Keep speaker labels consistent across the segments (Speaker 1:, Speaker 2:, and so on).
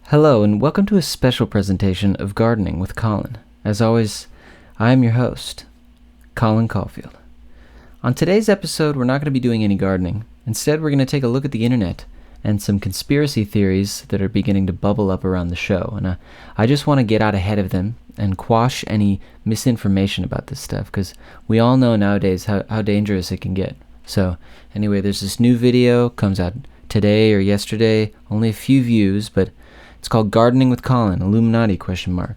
Speaker 1: Hello, and welcome to a special presentation of Gardening with Colin. As always, I am your host, Colin Caulfield. On today's episode, we're not going to be doing any gardening. Instead, we're going to take a look at the internet and some conspiracy theories that are beginning to bubble up around the show. And I just want to get out ahead of them and quash any misinformation about this stuff, because we all know nowadays how dangerous it can get. So anyway, there's this new video, comes out today or yesterday, only a few views, but it's called Gardening with Colin, Illuminati ?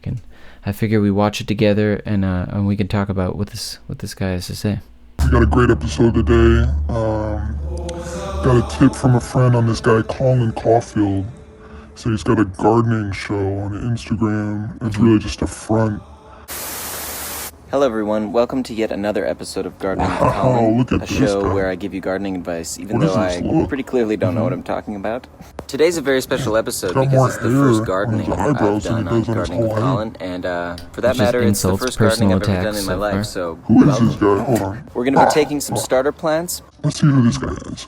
Speaker 1: And I figure we watch it together and we can talk about what this guy has to say.
Speaker 2: We got a great episode today. Got a tip from a friend on this guy, Colin Caulfield. So he's got a gardening show on Instagram. It's really just a front.
Speaker 1: Hello everyone, welcome to yet another episode of Gardening with Colin, a show where I give you gardening advice, even though I pretty clearly don't know what I'm talking about. Today's a very special episode because it's the first gardening I've done on Gardening with Colin, and for that matter, it's the first gardening I've ever done in my life, so
Speaker 2: who is this guy? Hold on.
Speaker 1: We're going to be taking some starter plants.
Speaker 2: Let's see who this guy is.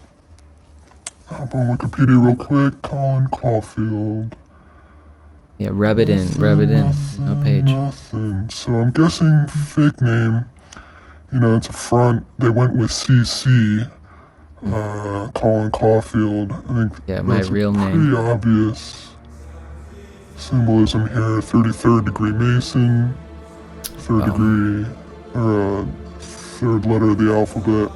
Speaker 2: Hop on Wikipedia real quick. Colin Caulfield.
Speaker 1: Yeah, rub it in. No page.
Speaker 2: Nothing. So I'm guessing fake name. You know, it's a front. They went with CC. Colin Caulfield. I think
Speaker 1: my real name.
Speaker 2: Pretty obvious symbolism here. 33rd degree Mason. Third degree, or third letter of the alphabet.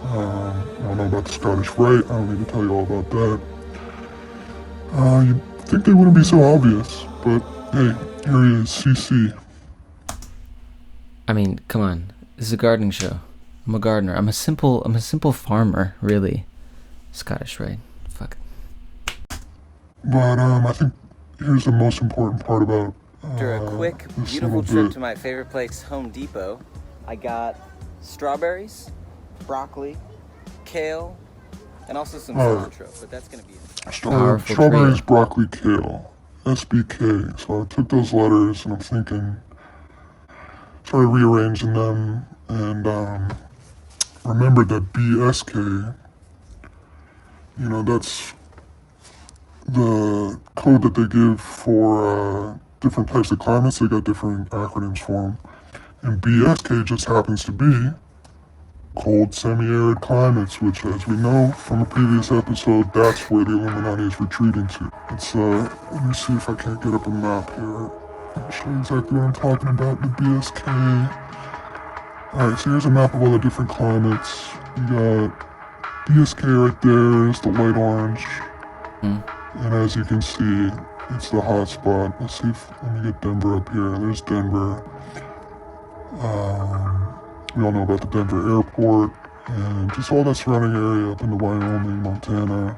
Speaker 2: I don't know about the Scottish Rite. I don't need to tell you all about that. You'd think they wouldn't be so obvious, but hey, here he is, CC.
Speaker 1: I mean, come on. This is a gardening show. I'm a gardener. I'm a simple farmer, really. Scottish Rite. Fuck it.
Speaker 2: But I think here's the most important part about
Speaker 1: after a quick, beautiful trip to my favorite place, Home Depot, I got strawberries, broccoli, kale, and also some cilantro, but that's going to be it.
Speaker 2: Strawberries, broccoli, kale. SBK. So I took those letters and I'm thinking, started rearranging them, and remembered that BSK, you know, that's the code that they give for different types of climates. They got different acronyms for them. And BSK just happens to be cold, semi-arid climates, which, as we know from a previous episode, that's where the Illuminati is retreating to. It's, let me see if I can't get up a map here. I'll show you exactly what I'm talking about, the BSK. Alright, so here's a map of all the different climates. You got BSK right there, is the light orange. And as you can see, it's the hot spot. Let's see if, let me get Denver up here. There's Denver. We all know about the Denver airport and just all that surrounding area up into Wyoming, Montana.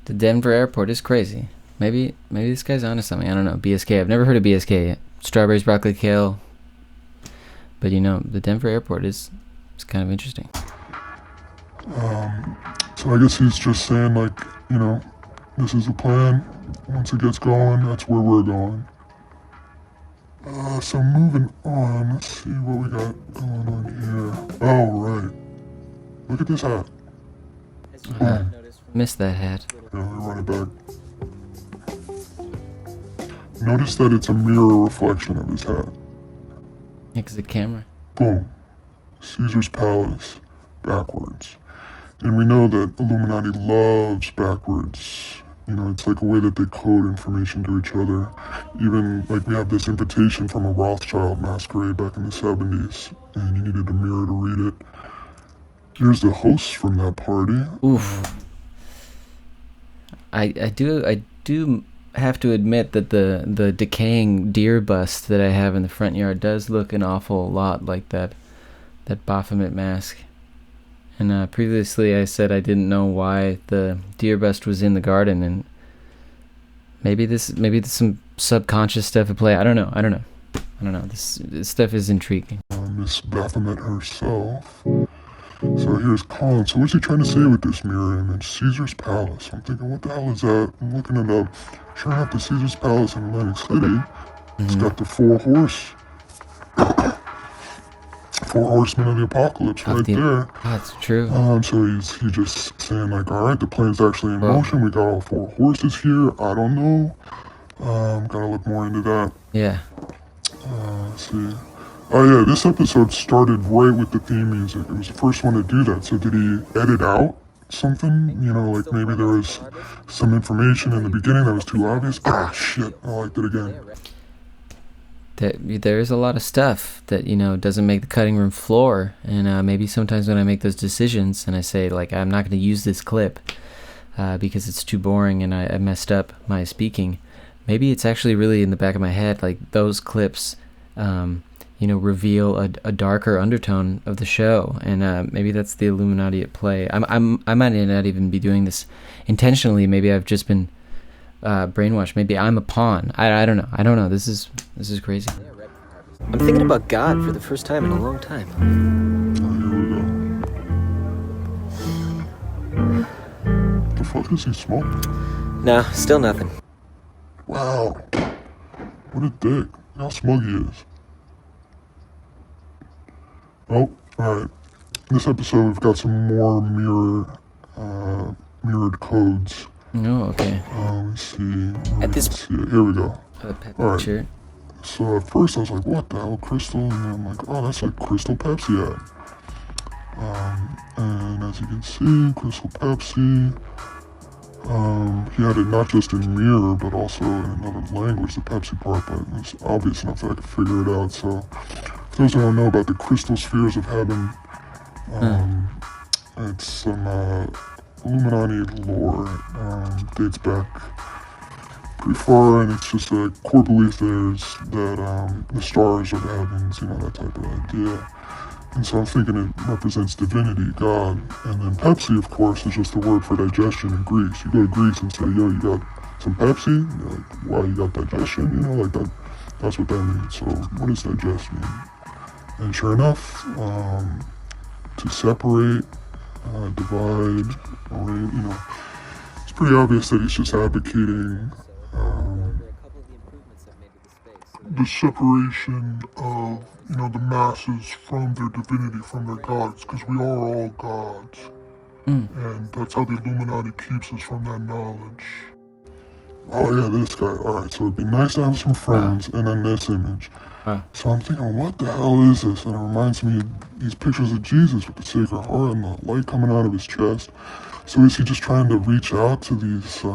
Speaker 1: The Denver airport is crazy. Maybe this guy's onto something. I don't know. BSK. I've never heard of BSK yet. Strawberries, broccoli, kale. But you know, the Denver airport is kind of interesting.
Speaker 2: So I guess he's just saying, like, you know, this is the plan. Once it gets going, that's where we're going. So moving on, let's see what we got going on here. Oh, right. Look at this hat.
Speaker 1: Missed that hat.
Speaker 2: Yeah, let me run it back. Notice that it's a mirror reflection of his hat.
Speaker 1: Yeah, 'cause the camera.
Speaker 2: Boom. Caesar's Palace. Backwards. And we know that Illuminati loves backwards. You know, it's like a way that they code information to each other. Even, like, we have this invitation from a Rothschild masquerade back in the 70s, and you needed a mirror to read it. Here's the hosts from that party.
Speaker 1: Oof. I do have to admit that the decaying deer bust that I have in the front yard does look an awful lot like that Baphomet mask. And previously I said I didn't know why the deer bust was in the garden, and maybe there's some subconscious stuff at play. I don't know. This stuff is intriguing.
Speaker 2: Miss Baphomet herself. So here's Colin. So what's he trying to say with this mirror image? Caesar's Palace. I'm thinking, what the hell is that? I'm looking it up. Sure enough, the Caesar's Palace in Atlantic City. It's got the four horsemen of the apocalypse right there.
Speaker 1: Oh, that's true.
Speaker 2: So he's just saying like, all right, the plane's actually in motion. We got all four horses here. I don't know. Gotta look more into that.
Speaker 1: Yeah.
Speaker 2: Let's see. Oh yeah, this episode started right with the theme music. It was the first one to do that. So did he edit out something? You know, like maybe there was some information in the beginning that was too obvious. Ah, shit. I liked it again.
Speaker 1: There's a lot of stuff that, you know, doesn't make the cutting room floor. And maybe sometimes when I make those decisions and I say, like, I'm not going to use this clip because it's too boring and I messed up my speaking, maybe it's actually really in the back of my head, like those clips you know, reveal a darker undertone of the show, and maybe that's the Illuminati at play. I might not even be doing this intentionally. Maybe I've just been brainwashed. Maybe I'm a pawn. I don't know. This is crazy. I'm thinking about God for the first time in a long time.
Speaker 2: Here we go. The fuck is he smoking?
Speaker 1: Nah, still nothing.
Speaker 2: Wow. What a dick. Look how smug he is. Oh, alright. This episode we've got some more mirrored codes.
Speaker 1: Oh, okay.
Speaker 2: Let's see. Here we go. Alright.
Speaker 1: Shirt.
Speaker 2: So at first I was like, what the hell, Crystal? And then I'm like, oh, that's like Crystal Pepsi ad. And as you can see, Crystal Pepsi. He had it not just in mirror, but also in another language, the Pepsi part, but it's obvious enough that I could figure it out. So, for those who don't know about the crystal spheres of heaven, it's some Illuminati lore. Dates back pretty far, and it's just a core belief there's that the stars are the heavens, you know, that type of idea. And so I'm thinking it represents divinity, God. And then Pepsi, of course, is just the word for digestion in Greece. You go to Greece and say, yo, you got some Pepsi? You're like, wow, you got digestion? You know, like that. That's what that means. So what does digest mean? And sure enough, to separate, divide, or, you know, it's pretty obvious that he's just advocating the separation of, you know, the masses from their divinity, from their gods, because we are all gods. And that's how the Illuminati keeps us from that knowledge. Oh yeah, this guy. Alright, so it'd be nice to have some friends, and then this image. So I'm thinking, what the hell is this? And it reminds me of these pictures of Jesus with the Sacred Heart and the light coming out of his chest. So is he just trying to reach out to these, you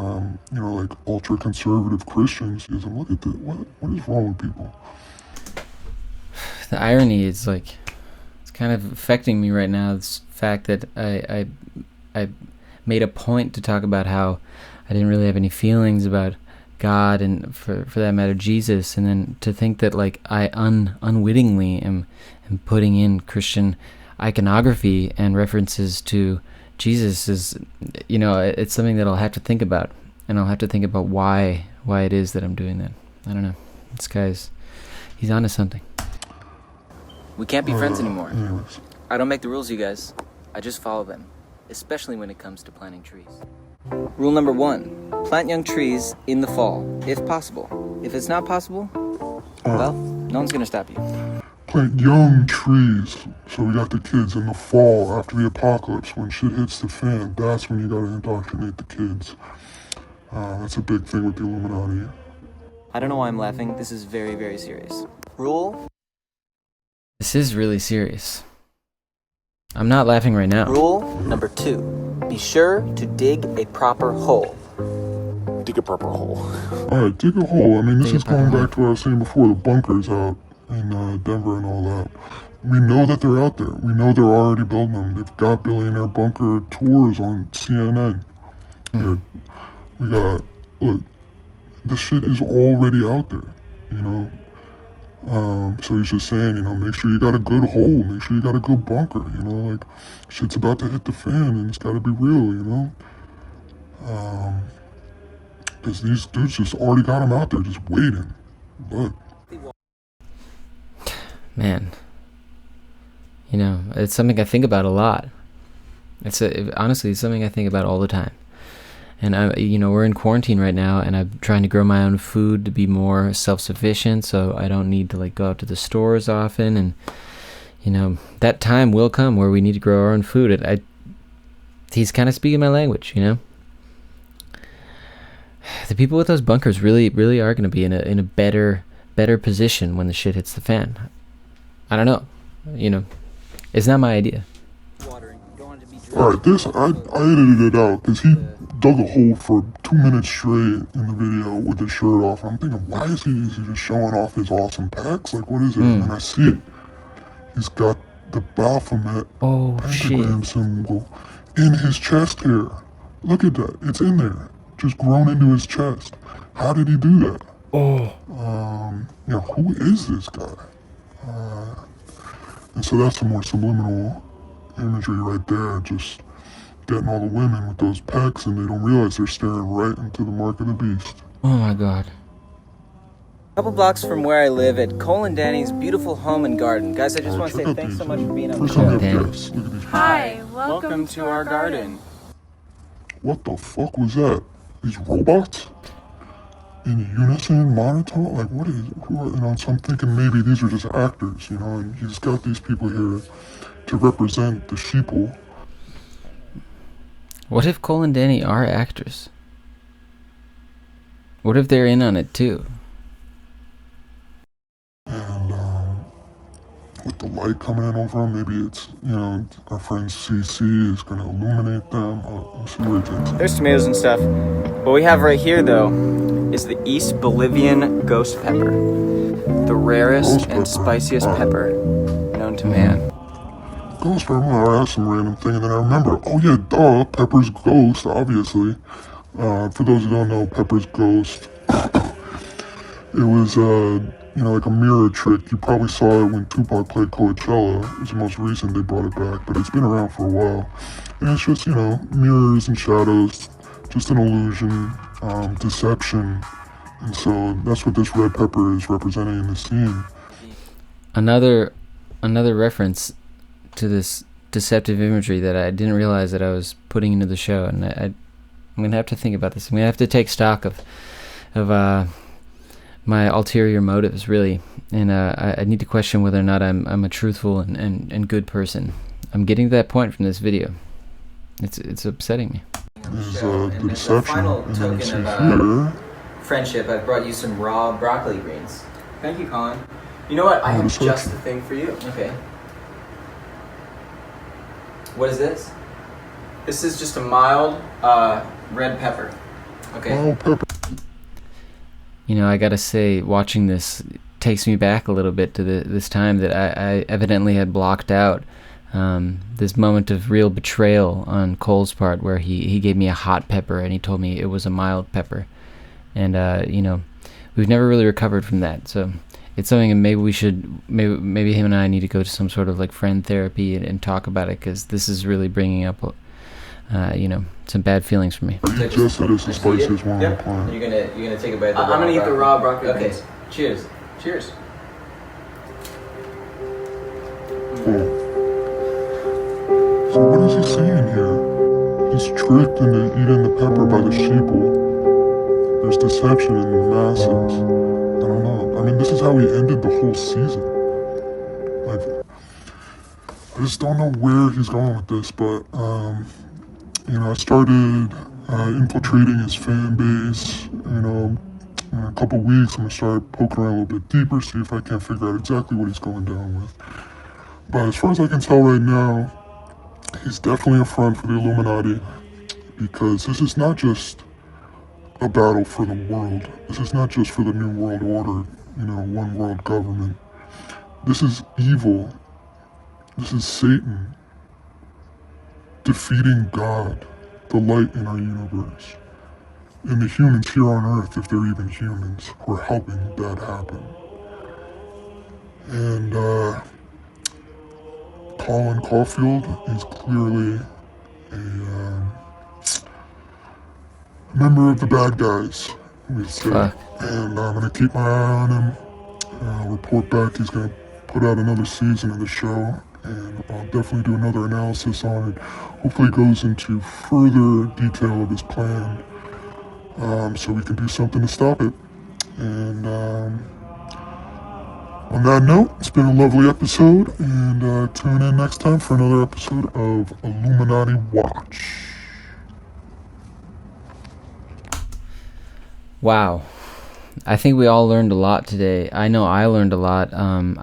Speaker 2: know, like ultra-conservative Christians? He's like, look at this. What is wrong with people?
Speaker 1: The irony is, like, it's kind of affecting me right now. This fact that I made a point to talk about how I didn't really have any feelings about God and, for that matter, Jesus, and then to think that, like, I unwittingly am putting in Christian iconography and references to Jesus is, you know, it's something that I'll have to think about, and I'll have to think about why it is that I'm doing that. I don't know. This guy's, he's onto something. We can't be friends anymore.
Speaker 2: Anyways.
Speaker 1: I don't make the rules, you guys. I just follow them, especially when it comes to planting trees. Rule number 1, plant young trees in the fall, if possible. If it's not possible, well, no one's gonna stop you.
Speaker 2: Plant young trees. So we got the kids in the fall after the apocalypse. When shit hits the fan, that's when you gotta indoctrinate the kids. That's a big thing with the Illuminati.
Speaker 1: I don't know why I'm laughing. This is very, very serious. This is really serious. I'm not laughing right now. Rule number 2. Be sure to dig a proper hole.
Speaker 3: Dig a proper hole.
Speaker 2: Alright, dig a hole. I mean, this is going back to what I was saying before, the bunkers out in Denver and all that. We know that they're out there. We know they're already building them. They've got billionaire bunker tours on CNN. We got, look, this shit is already out there, you know? So he's just saying, you know, make sure you got a good hole, make sure you got a good bunker, you know, like, shit's about to hit the fan and it's gotta be real, you know? Because these dudes just already got them out there, just waiting. But
Speaker 1: man, you know, it's something I think about a lot. Honestly, it's something I think about all the time. And you know, we're in quarantine right now, and I'm trying to grow my own food to be more self-sufficient, so I don't need to, like, go out to the store as often. And that time will come where we need to grow our own food. He's kind of speaking my language, The people with those bunkers really, really are going to be in a better position when the shit hits the fan. I don't know. It's not my idea.
Speaker 2: Alright, I edited it out because he dug a hole for 2 minutes straight in the video with his shirt off. I'm thinking, why is he just showing off his awesome pecs? Like, what is it? And I see it. He's got the Baphomet pentagram symbol in his chest hair. Look at that. It's in there. Just grown into his chest. How did he do that? Who is this guy? And so that's the more subliminal imagery right there. Just getting all the women with those pecs and they don't realize they're staring right into the mark of the beast.
Speaker 1: Oh my god. A couple blocks from where I live at Colin Danny's beautiful home and garden. Guys, I just want to say thanks so much for being on the show.
Speaker 4: Hi, welcome to our garden.
Speaker 2: What the fuck was that? These robots? In unison, monotone? Like, what is, so I'm thinking maybe these are just actors, and he's got these people here to represent the sheeple.
Speaker 1: What if Cole and Danny are actors? What if they're in on it too?
Speaker 2: And, with the light coming in over them, maybe it's, our friend CC is going to illuminate them. Let's see where it takes them.
Speaker 4: There's tomatoes and stuff. What we have right here, though, is the East Bolivian ghost pepper. The rarest and spiciest pepper known to man.
Speaker 2: Ghost pepper, I asked some random thing and then I remember, oh yeah, duh, Pepper's ghost, obviously. For those who don't know, Pepper's ghost, it was, like a mirror trick. You probably saw it when Tupac played Coachella. It was the most recent they brought it back, but it's been around for a while. And it's just, mirrors and shadows, just an illusion, deception. And so that's what this red pepper is representing in the scene.
Speaker 1: Another reference to this deceptive imagery that I didn't realize that I was putting into the show, and I'm gonna have to think about this. I'm gonna have to take stock of my ulterior motives, really, and I need to question whether or not I'm a truthful and good person. I'm getting to that point from this video. It's upsetting me.
Speaker 2: Is the deception, and then you see here.
Speaker 1: Friendship, I brought you some raw broccoli greens. Thank you, Colin. You know what? I have just the thing for you. Okay. What is this? This is just a mild red pepper. Okay.
Speaker 2: Oh, pepper.
Speaker 1: I gotta say, watching this takes me back a little bit to this time that I evidently had blocked out. This moment of real betrayal on Cole's part, where he gave me a hot pepper and he told me it was a mild pepper. And, we've never really recovered from that. So it's something that maybe him and I need to go to some sort of like friend therapy and talk about it, because this is really bringing up, some bad feelings for me.
Speaker 2: You just said it's the spiciest one on the planet.
Speaker 1: You're gonna take a bite of the
Speaker 4: I'm gonna eat the raw broccoli.
Speaker 1: Okay. Cheers. Cheers.
Speaker 2: Cool. So what is he saying here? He's tricked into eating the pepper by the sheeple. There's deception in the masses. I don't know. I mean, this is how he ended the whole season. Like, I just don't know where he's going with this, but, I started infiltrating his fan base. In a couple weeks, I'm going to start poking around a little bit deeper, see if I can't figure out exactly what he's going down with. But as far as I can tell right now, he's definitely a front for the Illuminati, because this is not just a battle for the world. This is not just for the New World Order, one world government. This is evil. This is Satan defeating God, the light in our universe. And the humans here on Earth, if they're even humans, who are helping that happen. And Colin Caulfield is clearly a member of the bad guys, we say. And I'm going to keep my eye on him, report back. He's going to put out another season of the show, and I'll definitely do another analysis on it. Hopefully it goes into further detail of his plan, so we can do something to stop it. And On that note, it's been a lovely episode, and tune in next time for another episode of Illuminati Watch.
Speaker 1: Wow. I think we all learned a lot today. I know I learned a lot. I'm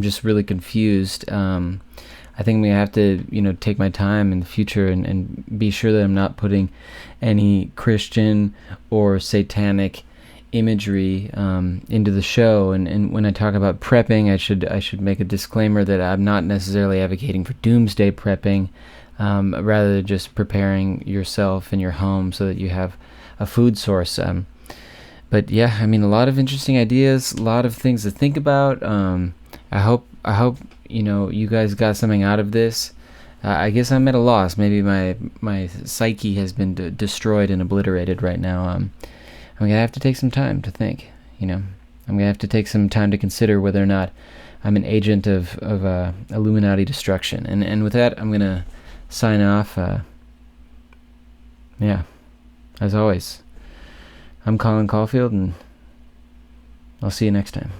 Speaker 1: just really confused. I think we have to, take my time in the future and be sure that I'm not putting any Christian or satanic imagery into the show. And when I talk about prepping, I should make a disclaimer that I'm not necessarily advocating for doomsday prepping, rather just preparing yourself and your home so that you have a food source. But yeah, a lot of interesting ideas, a lot of things to think about. I hope you guys got something out of this. I guess I'm at a loss. Maybe my psyche has been destroyed and obliterated right now. I'm gonna have to take some time to think. I'm gonna have to take some time to consider whether or not I'm an agent of Illuminati destruction. And with that, I'm gonna sign off. Yeah, as always, I'm Colin Caulfield, and I'll see you next time.